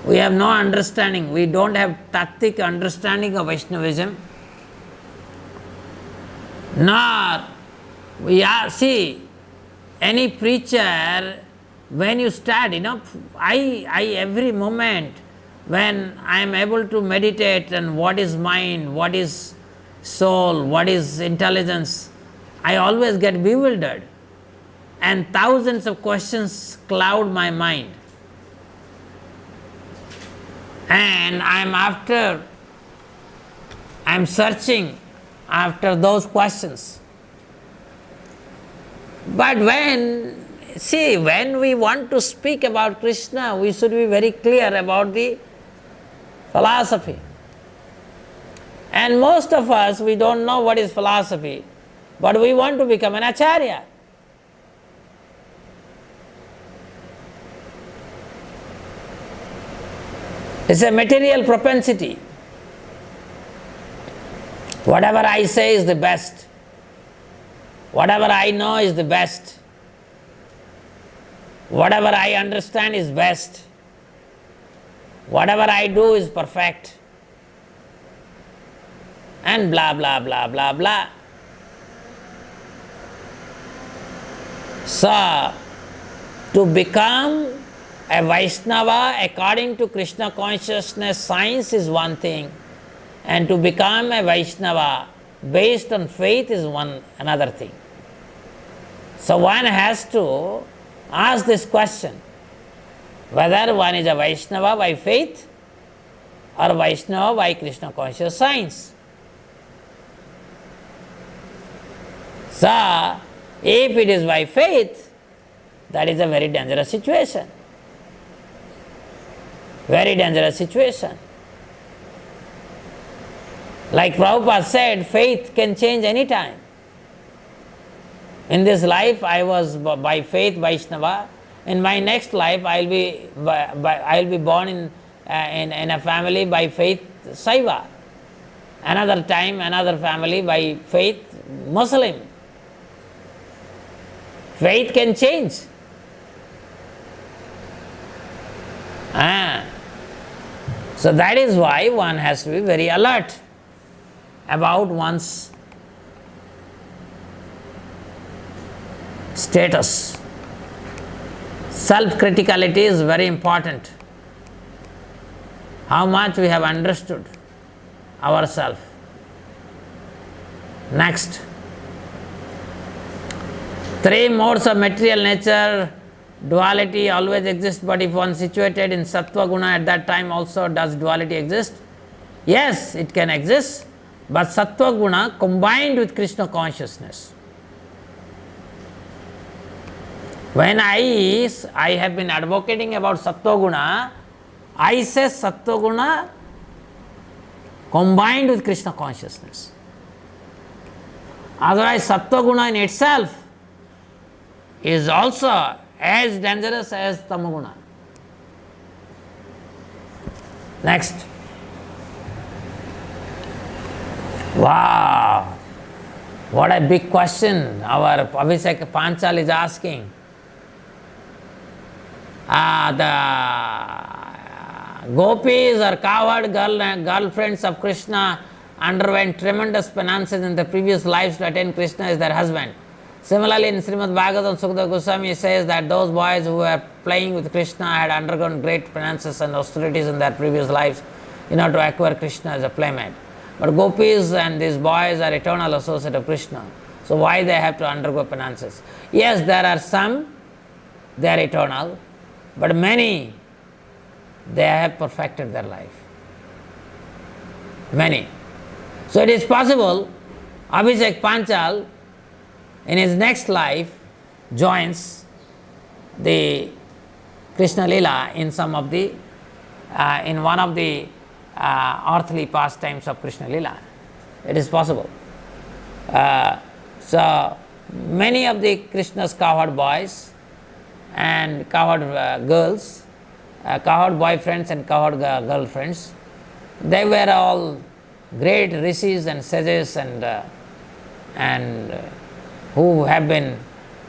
Speaker 1: We have no understanding. We don't have tattvic understanding of Vaishnavism. Nor we are, see, any preacher, when you start, I every moment when I am able to meditate on what is mind, what is soul, what is intelligence, I always get bewildered. And thousands of questions cloud my mind. And I'm searching after those questions. But when we want to speak about Krishna, we should be very clear about the philosophy. And most of us, we don't know what is philosophy, but we want to become an acarya. It's a material propensity. Whatever I say is the best. Whatever I know is the best. Whatever I understand is best. Whatever I do is perfect. And blah, blah, blah, blah, blah. So, to become a Vaishnava according to Krishna consciousness science is one thing, and to become a Vaishnava based on faith is another thing. So one has to ask this question, whether one is a Vaishnava by faith or Vaishnava by Krishna conscious science. So, if it is by faith, that is a very dangerous situation. Very dangerous situation. Like Prabhupada said, faith can change any time. In this life, I was by faith Vaishnava. In my next life, I will be born in a family by faith Saiva. Another time, another family by faith Muslim. Faith can change. So that is why one has to be very alert about one's status. Self-criticality is very important. How much we have understood ourselves. Next. 3 modes of material nature. Duality always exists, but if one is situated in sattva guna at that time also, does duality exist? Yes, it can exist, but sattva guna combined with Krishna consciousness. When I have been advocating about sattva guna, I say sattva guna combined with Krishna consciousness. Otherwise, sattva guna in itself is also as dangerous as tamaguna. Next. Wow, what a big question our Abhishek Panchal is asking. The gopis or cowherd girlfriends of Krishna underwent tremendous penances in the previous lives to attain Krishna as their husband. Similarly, in Srimad Bhagavatam, Sukadeva Goswami says that those boys who were playing with Krishna had undergone great penances and austerities in their previous lives in order to acquire Krishna as a playmate. But gopis and these boys are eternal associates of Krishna. So why they have to undergo penances? Yes, there are some, they are eternal, but many, they have perfected their life. Many. So it is possible Abhishek Panchal in his next life joins the Krishna Lila in some of the in one of the earthly pastimes of Krishna Lila. It is possible. So many of the Krishna's cowherd boys and cowherd girls, cowherd boyfriends and cowherd girlfriends, they were all great rishis and sages and who have been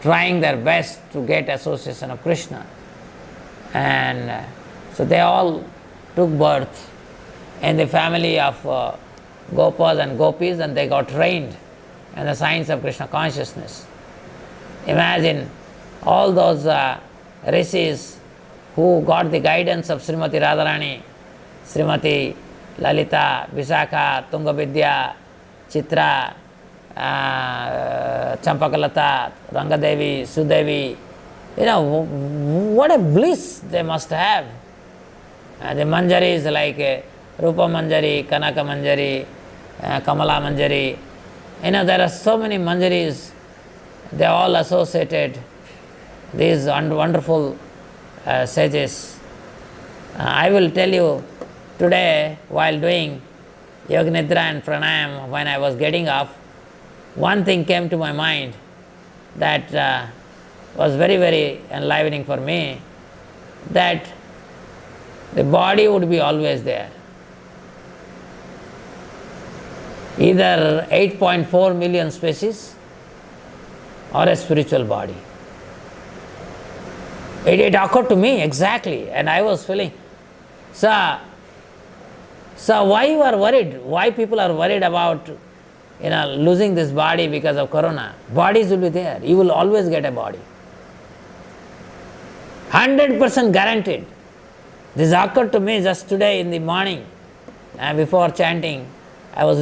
Speaker 1: trying their best to get association of Krishna. And so they all took birth in the family of Gopas and Gopis, and they got trained in the science of Krishna consciousness. Imagine all those rishis who got the guidance of Srimati Radharani, Srimati Lalita, Visakha, Tungavidya, Chitra, Champakalata, Rangadevi, Sudevi. What a bliss they must have. The manjaris like Rupa Manjari, Kanaka Manjari, Kamala Manjari. There are so many manjaris. They all associated these wonderful sages. I will tell you, today while doing Yoga Nidra and Pranayam, when I was getting up, one thing came to my mind that was very, very enlivening for me, that the body would be always there. Either 8.4 million species or a spiritual body. It occurred to me exactly, and I was feeling, so why you are worried? Why people are worried about losing this body because of corona? Bodies will be there. You will always get a body. 100% guaranteed. This occurred to me just today in the morning, before chanting. I was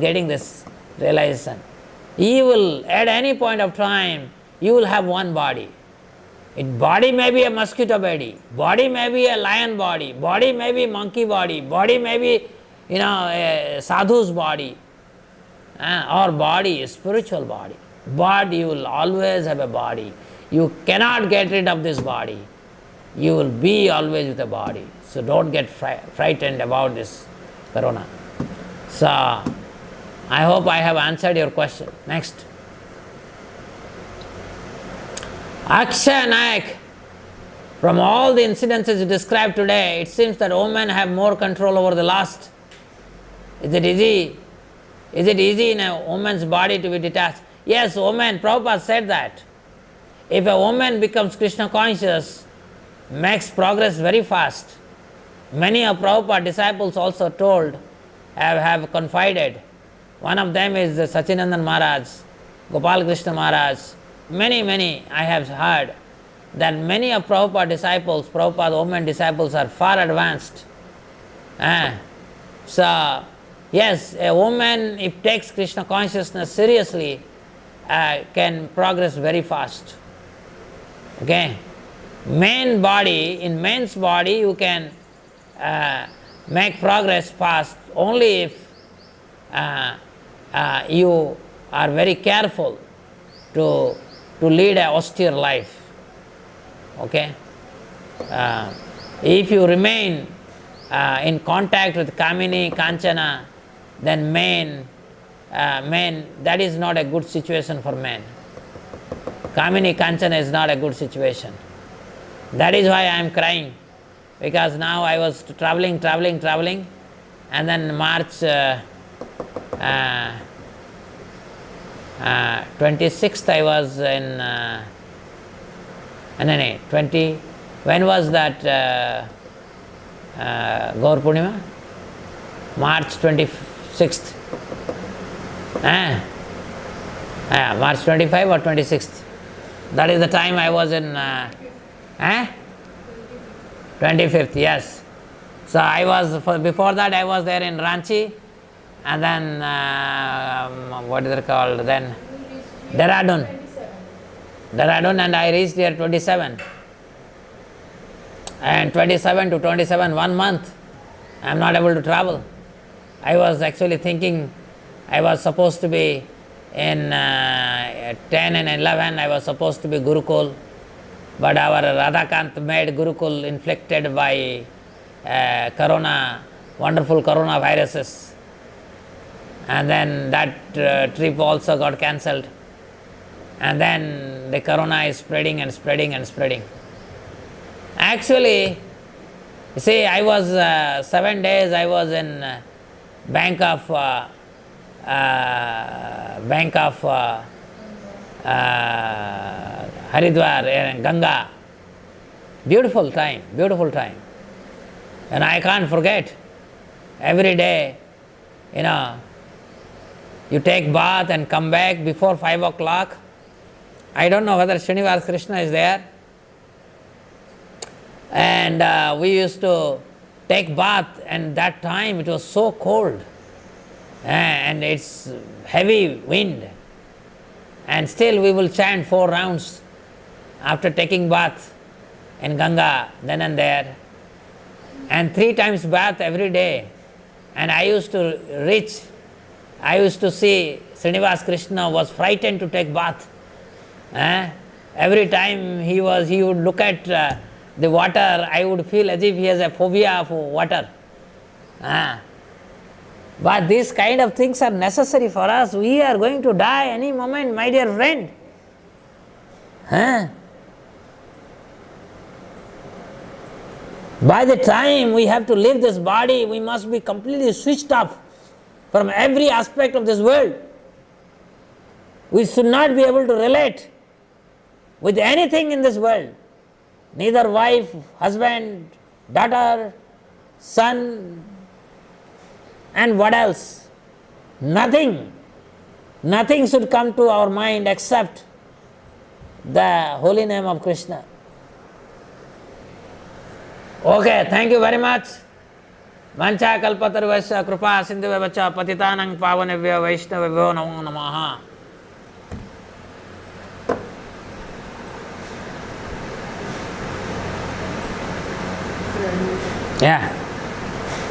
Speaker 1: getting this realization. You will, at any point of time, you will have one body. Body may be a mosquito body may be a lion body may be monkey body may be a sadhu's body, or body, a spiritual body. But you will always have a body. You cannot get rid of this body. You will be always with a body. So don't get frightened about this corona. So I hope I have answered your question. Next. Akshay Naik, from all the incidences you described today, it seems that women have more control over the lust. Is it easy? Is it easy in a woman's body to be detached? Yes, woman, Prabhupada said that. If a woman becomes Krishna conscious, makes progress very fast. Many of Prabhupada's disciples also told, have confided. One of them is Sachinandan Maharaj, Gopal Krishna Maharaj. Many I have heard that many of Prabhupada's disciples, Prabhupada's women disciples, are far advanced. So, yes, a woman, if takes Krishna consciousness seriously, can progress very fast. Okay? In man's body, you can make progress fast only if you are very careful to lead an austere life. Okay? If you remain in contact with Kamini, Kanchana, then men, that is not a good situation for men. Kamini, Kanchana is not a good situation. That is why I am crying, because now I was traveling, and then March 26th I was in, 20, when was that Gaur Purnima? March 26th. March 25 or 26th. That is the time I was in 25th, yes. So I was, before that I was there in Ranchi, and then what is it called, then Dehradun, and I reached here 27. And 27 to 27, 1 month, I am not able to travel. I was actually thinking I was supposed to be in 10 and 11, I was supposed to be Gurukul, but our Radhakant made Gurukul inflicted by corona, wonderful coronaviruses. And then that trip also got cancelled. And then the corona is spreading and spreading and spreading. Actually, you see, I was 7 days I was in bank of Haridwar and Ganga. Beautiful time, beautiful time. And I can't forget, every day, you take bath and come back before 5 o'clock. I don't know whether Srinivas Krishna is there. And we used to take bath, and that time it was so cold. And it's heavy wind. And still we will chant 4 rounds after taking bath in Ganga, then and there. And 3 times bath every day. And I used to see Srinivas Krishna was frightened to take bath. Every time he would look at the water, I would feel as if he has a phobia of water. But these kind of things are necessary for us. We are going to die any moment, my dear friend. By the time we have to leave this body, we must be completely switched off from every aspect of this world. We should not be able to relate with anything in this world. Neither wife, husband, daughter, son, and what else? Nothing. Nothing should come to our mind except the holy name of Krishna. Okay, thank you very much. Vancha kalpatarvasya kripa sindhuvya patitanang pavanevya vaishnavavyo namo namaha. Yeah.